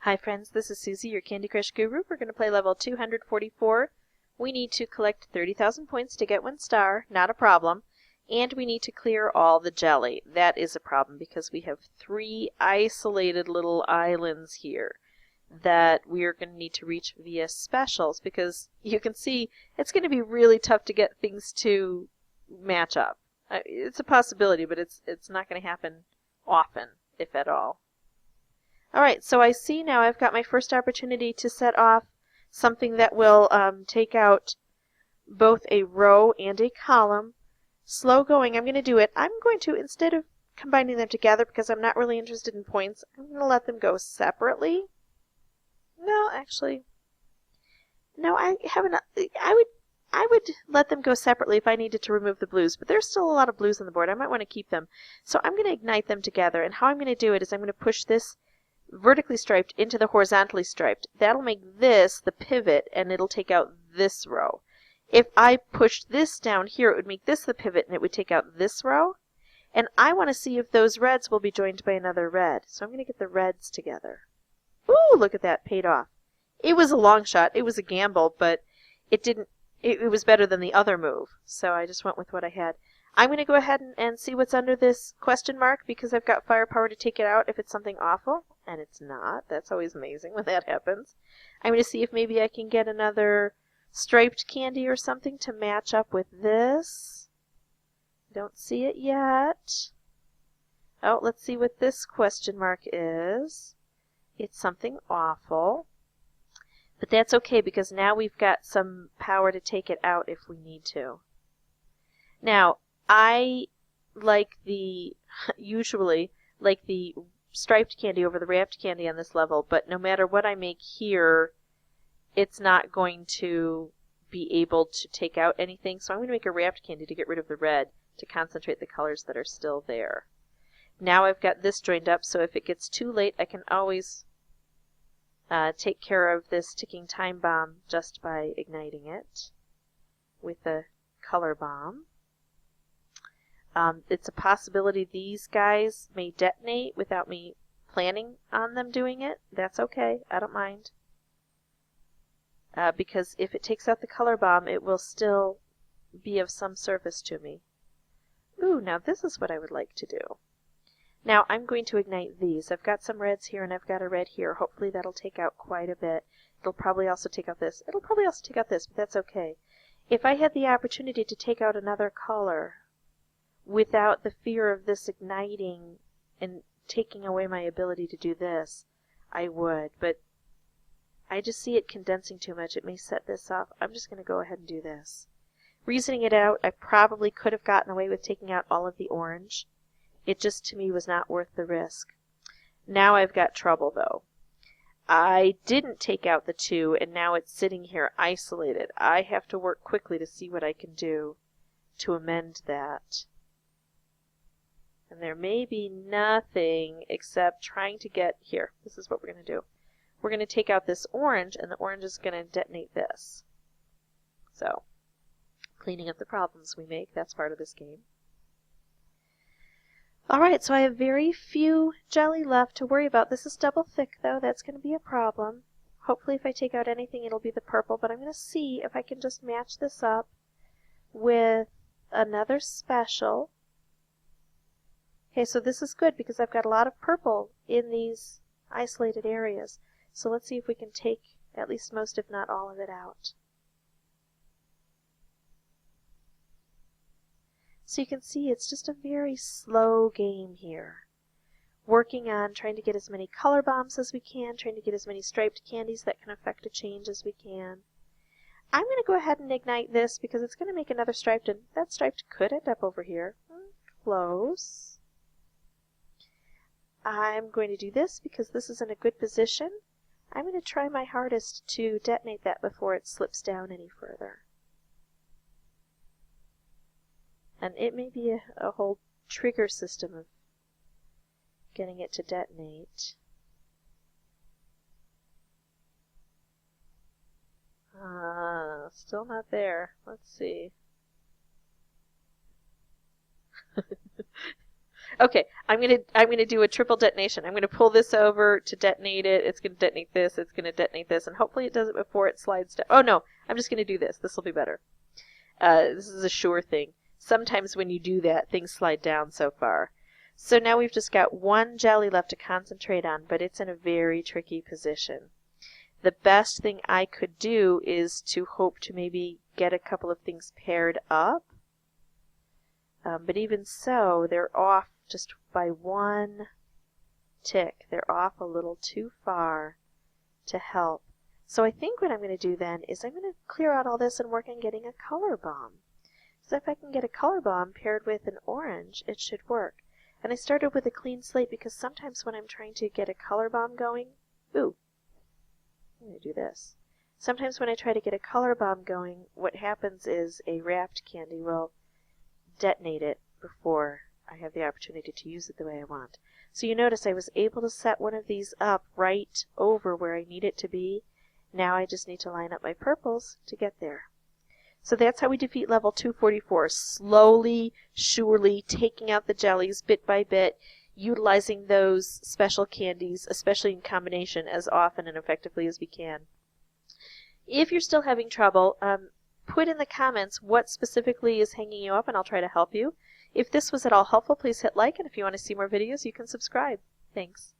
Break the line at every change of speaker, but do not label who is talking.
Hi friends, this is Susie, your Candy Crush Guru. We're going to play level 244. We need to collect 30,000 points to get 1 star, not a problem. And we need to clear all the jelly. That is a problem because we have 3 isolated little islands here that we are going to need to reach via specials because you can see it's going to be really tough to get things to match up. It's a possibility, but it's not going to happen often, if at all. Alright, so I see now I've got my first opportunity to set off something that will take out both a row and a column. Slow going, I'm going to do it. I'm going to, instead of combining them together because I'm not really interested in points, I'm going to let them go separately. No, actually, no, I would let them go separately if I needed to remove the blues, but there's still a lot of blues on the board. I might want to keep them. So I'm going to ignite them together, and how I'm going to do it is I'm going to push this vertically striped into the horizontally striped. That'll make this the pivot and it'll take out this row. If I pushed this down here, it would make this the pivot and it would take out this row. And I want to see if those reds will be joined by another red. So I'm going to get the reds together. Ooh, look at that, paid off. It was a long shot, it was a gamble, but it was better than the other move. So I just went with what I had. I'm going to go ahead and see what's under this question mark because I've got firepower to take it out if it's something awful. And it's not. That's always amazing when that happens. I'm going to see if maybe I can get another striped candy or something to match up with this. Don't see it yet. Oh, let's see what this question mark is. It's something awful. But that's okay because now we've got some power to take it out if we need to. Now, I usually like the striped candy over the wrapped candy on this level, but no matter what I make here, it's not going to be able to take out anything. So I'm going to make a wrapped candy to get rid of the red to concentrate the colors that are still there. Now I've got this joined up, so if it gets too late, I can always take care of this ticking time bomb just by igniting it with a color bomb. It's a possibility these guys may detonate without me planning on them doing it. That's okay. I don't mind. Because if it takes out the color bomb, it will still be of some service to me. Ooh, now this is what I would like to do. Now I'm going to ignite these. I've got some reds here and I've got a red here. Hopefully that'll take out quite a bit. It'll probably also take out this. It'll probably also take out this, but that's okay. If I had the opportunity to take out another color without the fear of this igniting and taking away my ability to do this, I would, but I just see it condensing too much. It may set this off. I'm just going to go ahead and do this. Reasoning it out, I probably could have gotten away with taking out all of the orange. It just, to me, was not worth the risk. Now I've got trouble, though. I didn't take out the 2, and now it's sitting here isolated. I have to work quickly to see what I can do to amend that. And there may be nothing except trying to get here. This is what we're going to do. We're going to take out this orange, and the orange is going to detonate this. So, cleaning up the problems we make, that's part of this game. Alright, so I have very few jelly left to worry about. This is double thick, though. That's going to be a problem. Hopefully if I take out anything, it'll be the purple, but I'm going to see if I can just match this up with another special. Okay, so this is good because I've got a lot of purple in these isolated areas. So let's see if we can take at least most, if not all of it out. So you can see it's just a very slow game here. Working on trying to get as many color bombs as we can, trying to get as many striped candies that can affect a change as we can. I'm going to go ahead and ignite this because it's going to make another striped, and that striped could end up over here. Close. I'm going to do this because this is in a good position. I'm going to try my hardest to detonate that before it slips down any further. And it may be a whole trigger system of getting it to detonate. Still not there. Let's see. Okay, I'm gonna do a triple detonation. I'm gonna pull this over to detonate it. It's gonna detonate this. It's gonna detonate this, and hopefully it does it before it slides down. Oh no, I'm just gonna do this. This will be better. This is a sure thing. Sometimes when you do that, things slide down so far. So now we've just got one jelly left to concentrate on, but it's in a very tricky position. The best thing I could do is to hope to maybe get a couple of things paired up. But even so, they're off just by one tick. They're off a little too far to help. So I think what I'm going to do then is I'm going to clear out all this and work on getting a color bomb. So if I can get a color bomb paired with an orange, it should work. And I started with a clean slate because sometimes when I'm trying to get a color bomb going, ooh, I'm going to do this. Sometimes when I try to get a color bomb going, what happens is a wrapped candy will detonate it before I have the opportunity to use it the way I want. So you notice I was able to set one of these up right over where I need it to be. Now I just need to line up my purples to get there. So that's how we defeat level 244. Slowly, surely, taking out the jellies bit by bit, utilizing those special candies, especially in combination, as often and effectively as we can. If you're still having trouble, put in the comments what specifically is hanging you up and I'll try to help you. If this was at all helpful, please hit like, and if you want to see more videos, you can subscribe. Thanks.